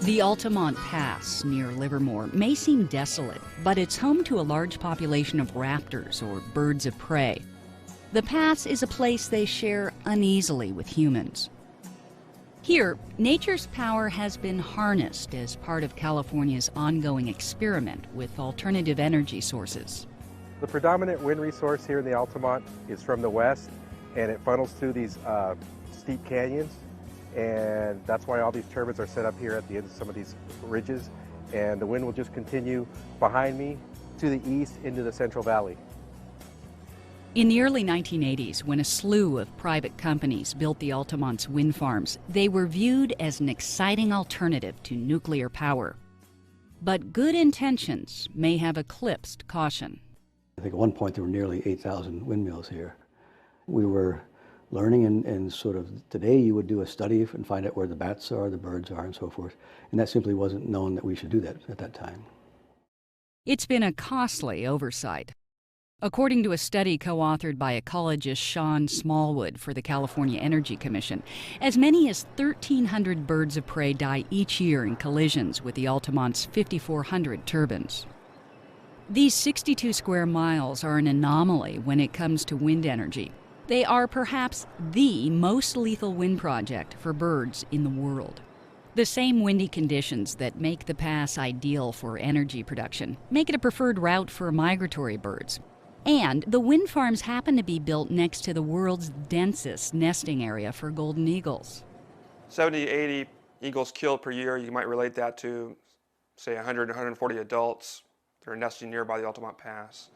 The Altamont Pass near Livermore may seem desolate, but it's home to a large population of raptors, or birds of prey. The pass is a place they share uneasily with humans. Here, nature's power has been harnessed as part of California's ongoing experiment with alternative energy sources. The predominant wind resource here in the Altamont is from the west, and it funnels through these steep canyons. And that's why all these turbines are set up here at the end of some of these ridges. And the wind will just continue behind me to the east into the Central Valley. In the early 1980s, when a slew of private companies built the Altamont's wind farms, they were viewed as an exciting alternative to nuclear power. But good intentions may have eclipsed caution. I think at one point there were nearly 8,000 windmills here. We were learning, and sort of today you would do a study and find out where the bats are, the birds are, and so forth. And that simply wasn't known that we should do that at that time. It's been a costly oversight. According to a study co-authored by ecologist Sean Smallwood for the California Energy Commission, as many as 1,300 birds of prey die each year in collisions with the Altamont's 5,400 turbines. These 62 square miles are an anomaly when it comes to wind energy. They are perhaps the most lethal wind project for birds in the world. The same windy conditions that make the pass ideal for energy production make it a preferred route for migratory birds. And the wind farms happen to be built next to the world's densest nesting area for golden eagles. 70 to 80 eagles killed per year. You might relate that to, say, 100 to 140 adults that are nesting nearby the Altamont Pass.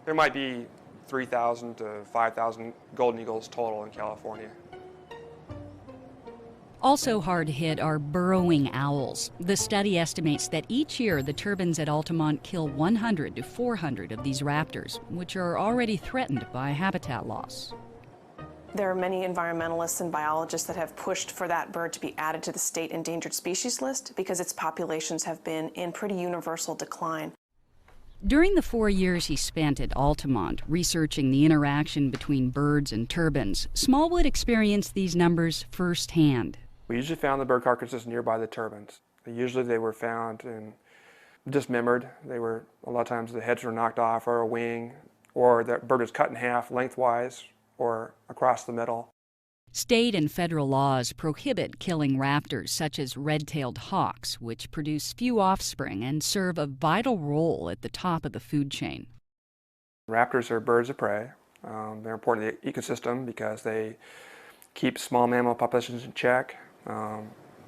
There might be 3,000 to 5,000 golden eagles total in California. Also hard hit are burrowing owls. The study estimates that each year the turbines at Altamont kill 100 to 400 of these raptors, which are already threatened by habitat loss. There are many environmentalists and biologists that have pushed for that bird to be added to the state endangered species list because its populations have been in pretty universal decline. During the 4 years he spent at Altamont researching the interaction between birds and turbines, Smallwood experienced these numbers firsthand. We usually found the bird carcasses nearby the turbines. Usually they were found and dismembered. A lot of times the heads were knocked off, or a wing, or the bird was cut in half lengthwise or across the middle. State and federal laws prohibit killing raptors such as red-tailed hawks, which produce few offspring and serve a vital role at the top of the food chain. Raptors are birds of prey. They're important to the ecosystem because they keep small mammal populations in check.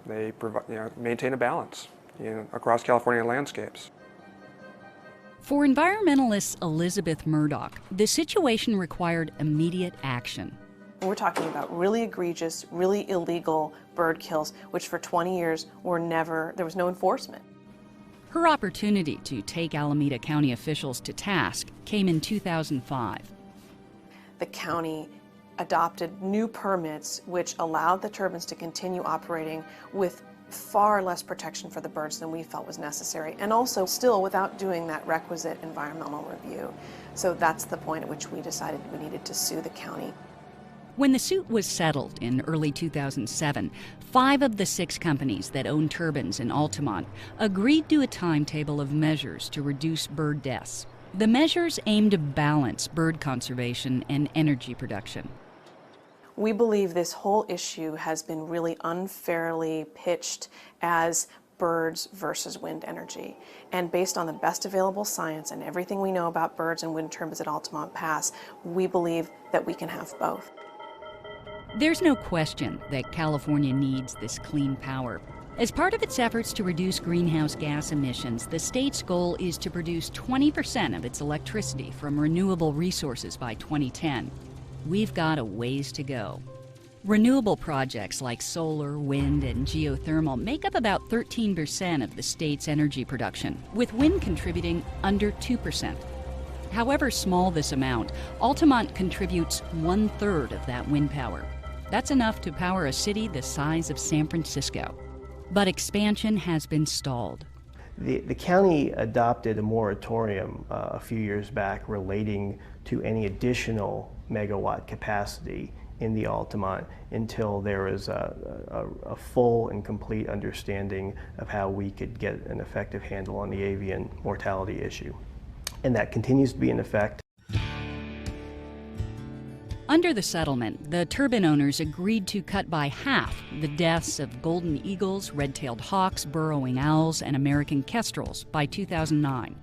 They maintain a balance across California landscapes. For environmentalist Elizabeth Murdoch, the situation required immediate action. We're talking about really egregious, really illegal bird kills, which for 20 years there was no enforcement. Her opportunity to take Alameda County officials to task came in 2005. The county adopted new permits which allowed the turbines to continue operating with far less protection for the birds than we felt was necessary, and also still without doing that requisite environmental review. So that's the point at which we decided we needed to sue the county. When the suit was settled in early 2007, 5 of the 6 companies that own turbines in Altamont agreed to a timetable of measures to reduce bird deaths. The measures aim to balance bird conservation and energy production. We believe this whole issue has been really unfairly pitched as birds versus wind energy. And based on the best available science and everything we know about birds and wind turbines at Altamont Pass, we believe that we can have both. There's no question that California needs this clean power. As part of its efforts to reduce greenhouse gas emissions, the state's goal is to produce 20% of its electricity from renewable resources by 2010. We've got a ways to go. Renewable projects like solar, wind, and geothermal make up about 13% of the state's energy production, with wind contributing under 2%. However small this amount, Altamont contributes 1/3 of that wind power. That's enough to power a city the size of San Francisco. But expansion has been stalled. The county adopted a moratorium a few years back relating to any additional megawatt capacity in the Altamont until there is a full and complete understanding of how we could get an effective handle on the avian mortality issue. And that continues to be in effect. Under the settlement, the turbine owners agreed to cut by half the deaths of golden eagles, red-tailed hawks, burrowing owls, and American kestrels by 2009.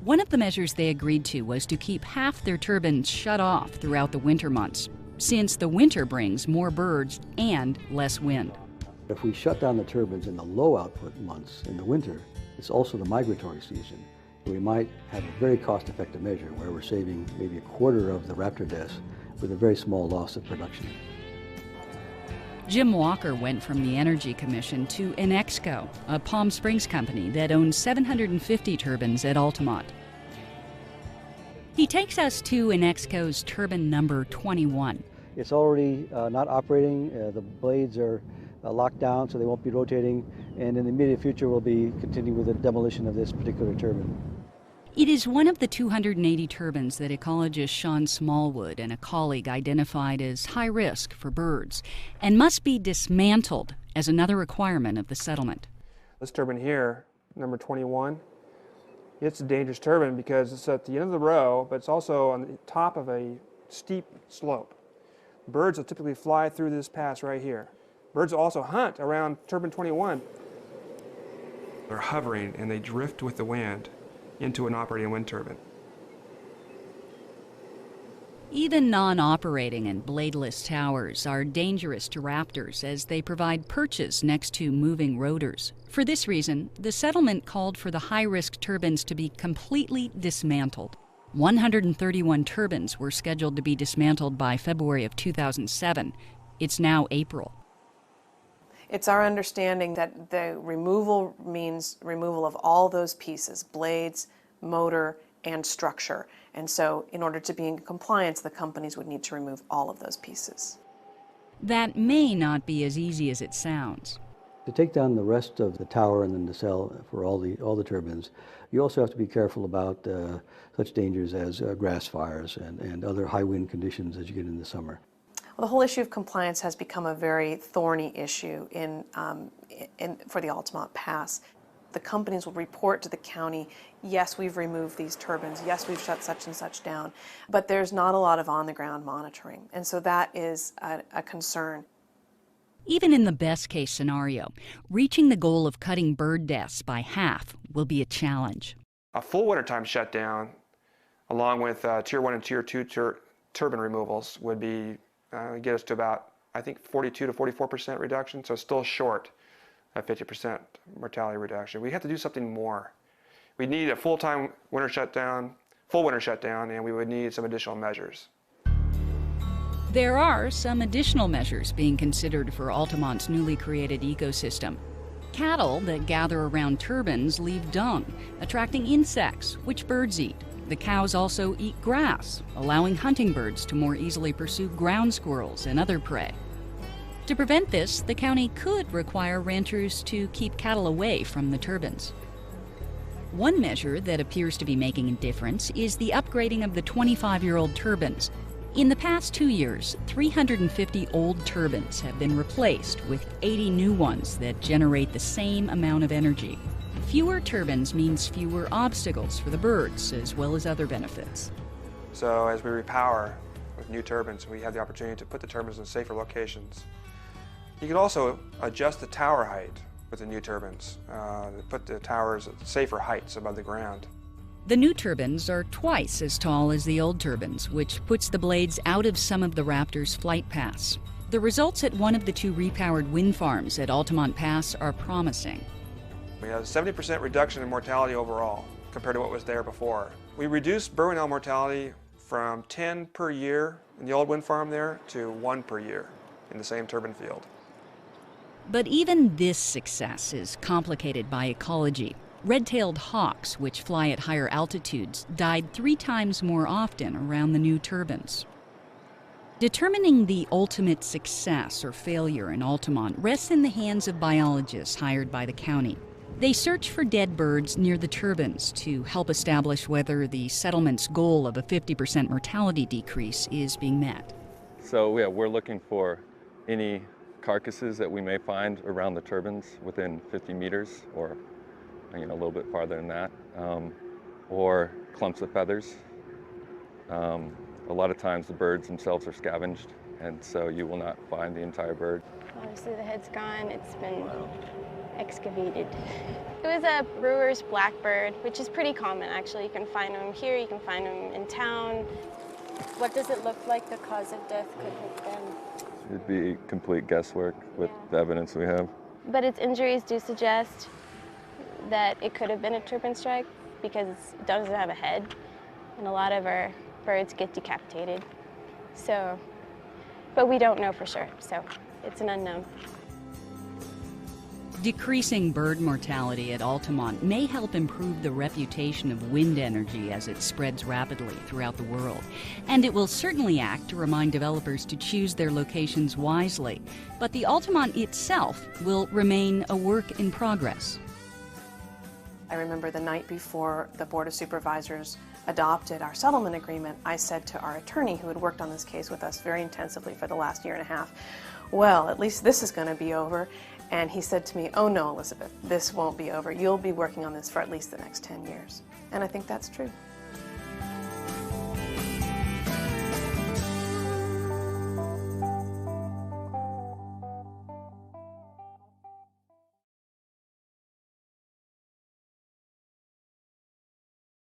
One of the measures they agreed to was to keep half their turbines shut off throughout the winter months, since the winter brings more birds and less wind. If we shut down the turbines in the low output months in the winter, it's also the migratory season. We might have a very cost-effective measure where we're saving maybe a quarter of the raptor deaths with a very small loss of production. Jim Walker went from the Energy Commission to Inexco, a Palm Springs company that owns 750 turbines at Altamont. He takes us to Inexco's turbine number 21. It's already not operating. The blades are locked down, so they won't be rotating. And in the immediate future, we'll be continuing with the demolition of this particular turbine. It is one of the 280 turbines that ecologist Sean Smallwood and a colleague identified as high risk for birds and must be dismantled as another requirement of the settlement. This turbine here, number 21, it's a dangerous turbine because it's at the end of the row, but it's also on the top of a steep slope. Birds will typically fly through this pass right here. Birds will also hunt around turbine 21. They're hovering and they drift with the wind into an operating wind turbine. Even non-operating and bladeless towers are dangerous to raptors as they provide perches next to moving rotors. For this reason, the settlement called for the high-risk turbines to be completely dismantled. 131 turbines were scheduled to be dismantled by February of 2007. It's now April. It's our understanding that the removal means removal of all those pieces, blades, motor, and structure. And so in order to be in compliance, the companies would need to remove all of those pieces. That may not be as easy as it sounds. To take down the rest of the tower and the nacelle for all the turbines, you also have to be careful about such dangers as grass fires and other high wind conditions as you get into summer. Well, the whole issue of compliance has become a very thorny issue for the Altamont Pass. The companies will report to the county, yes, we've removed these turbines, yes, we've shut such and such down, but there's not a lot of on-the-ground monitoring, and so that is a concern. Even in the best-case scenario, reaching the goal of cutting bird deaths by half will be a challenge. A full wintertime shutdown, along with Tier 1 and Tier 2 turbine removals, would be get us to about, I think, 42 to 44% reduction, so still short of 50% mortality reduction. We have to do something more. We need a full-time winter shutdown, full winter shutdown, and we would need some additional measures. There are some additional measures being considered for Altamont's newly created ecosystem. Cattle that gather around turbines leave dung, attracting insects, which birds eat. The cows also eat grass, allowing hunting birds to more easily pursue ground squirrels and other prey. To prevent this, the county could require ranchers to keep cattle away from the turbines. One measure that appears to be making a difference is the upgrading of the 25-year-old turbines. In the past 2 years, 350 old turbines have been replaced with 80 new ones that generate the same amount of energy. Fewer turbines means fewer obstacles for the birds, as well as other benefits. So as we repower with new turbines, we have the opportunity to put the turbines in safer locations. You can also adjust the tower height with the new turbines, put the towers at safer heights above the ground. The new turbines are twice as tall as the old turbines, which puts the blades out of some of the Raptor's flight paths. The results at one of the two repowered wind farms at Altamont Pass are promising. We have a 70% reduction in mortality overall compared to what was there before. We reduced burrowing owl mortality from 10 per year in the old wind farm there to 1 per year in the same turbine field. But even this success is complicated by ecology. Red-tailed hawks, which fly at higher altitudes, died 3 times more often around the new turbines. Determining the ultimate success or failure in Altamont rests in the hands of biologists hired by the county. They search for dead birds near the turbines to help establish whether the settlement's goal of a 50% mortality decrease is being met. So yeah, we're looking for any carcasses that we may find around the turbines within 50 meters or a little bit farther than that, or clumps of feathers. A lot of times the birds themselves are scavenged, and so you will not find the entire bird. Obviously the head's gone, it's been excavated. It was a brewer's blackbird, which is pretty common actually. You can find them here, you can find them in town. What does it look like the cause of death could have been? It'd be complete guesswork with the evidence we have. But its injuries do suggest that it could have been a turbine strike because it doesn't have a head, and a lot of our birds get decapitated. So, but we don't know for sure, so it's an unknown. Decreasing bird mortality at Altamont may help improve the reputation of wind energy as it spreads rapidly throughout the world. And it will certainly act to remind developers to choose their locations wisely. But the Altamont itself will remain a work in progress. I remember the night before the Board of Supervisors adopted our settlement agreement, I said to our attorney, who had worked on this case with us very intensively for the last year and a half, well, at least this is going to be over. And he said to me, oh no, Elizabeth, this won't be over. You'll be working on this for at least the next 10 years. And I think that's true.